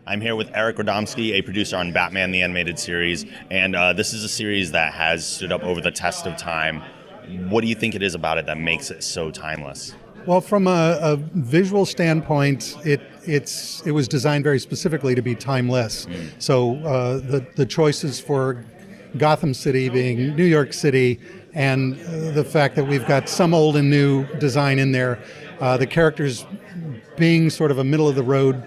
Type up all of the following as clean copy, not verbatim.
I'm here with Eric Radomski, a producer on Batman the Animated Series, and this is a series that has stood up over the test of time. What do you think it is about it that makes it so timeless? Well, from a visual standpoint, it was designed very specifically to be timeless. So the choices for Gotham City being New York City, and the fact that we've got some old and new design in there, the characters being sort of a middle of the road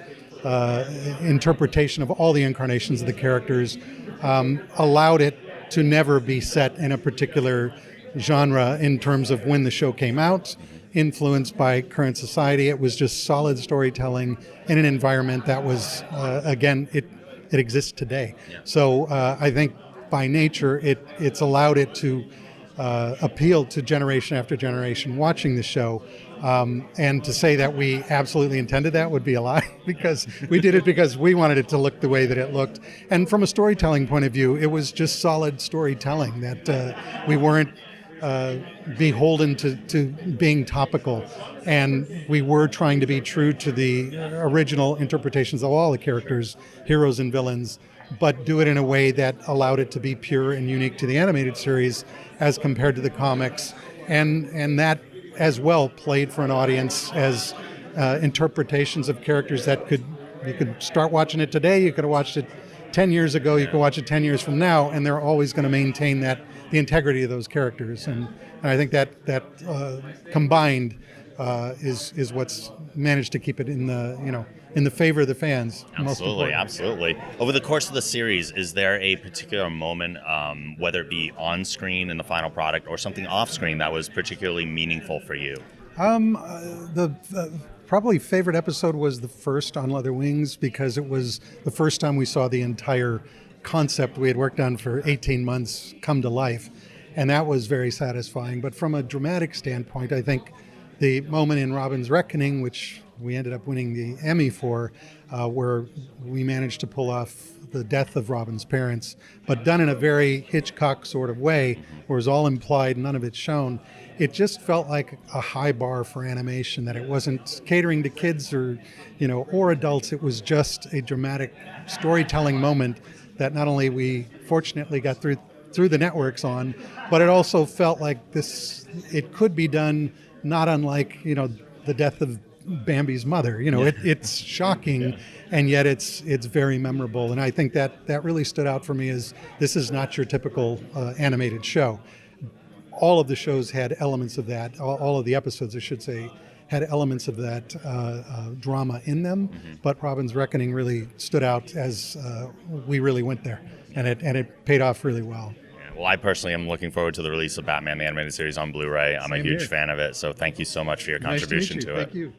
interpretation of all the incarnations of the characters, allowed it to never be set in a particular genre in terms of when the show came out, influenced by current society. It was just solid storytelling in an environment that was, again, it exists today. Yeah. So I think by nature, it's allowed it to appeal to generation after generation watching the show. And to say that we absolutely intended that would be a lie, because we did it because we wanted it to look the way that it looked. And from a storytelling point of view, it was just solid storytelling that we weren't beholden to being topical. And we were trying to be true to the original interpretations of all the characters, heroes and villains, but do it in a way that allowed it to be pure and unique to the animated series as compared to the comics. And that as well played for an audience as interpretations of characters that you could start watching it today, you could have watched it 10 years ago, you could watch it 10 years from now, and they're always going to maintain the integrity of those characters. And I think that combined is what's managed to keep it in the favor of the fans. Absolutely. Over the course of the series, is there a particular moment, whether it be on screen in the final product or something off screen, that was particularly meaningful for you? The probably favorite episode was the first on Leather Wings, because it was the first time we saw the entire concept we had worked on for 18 months come to life, and that was very satisfying. But from a dramatic standpoint, I think the moment in Robin's Reckoning, which we ended up winning the Emmy for, where we managed to pull off the death of Robin's parents, but done in a very Hitchcock sort of way, where it was all implied, none of it shown. It just felt like a high bar for animation, that it wasn't catering to kids or adults. It was just a dramatic storytelling moment that not only we fortunately got through the networks on, but it also felt like it could be done not unlike the death of Bambi's mother. It's shocking, and yet it's very memorable. And I think that really stood out for me as this is not your typical animated show. All of the shows had elements of that. All of the episodes, I should say, had elements of that drama in them. But Robin's Reckoning really stood out as we really went there, and it paid off really well. Well, I personally am looking forward to the release of Batman the Animated Series on Blu-ray. I'm a huge fan of it, so thank you so much for your contribution to it. Thank you.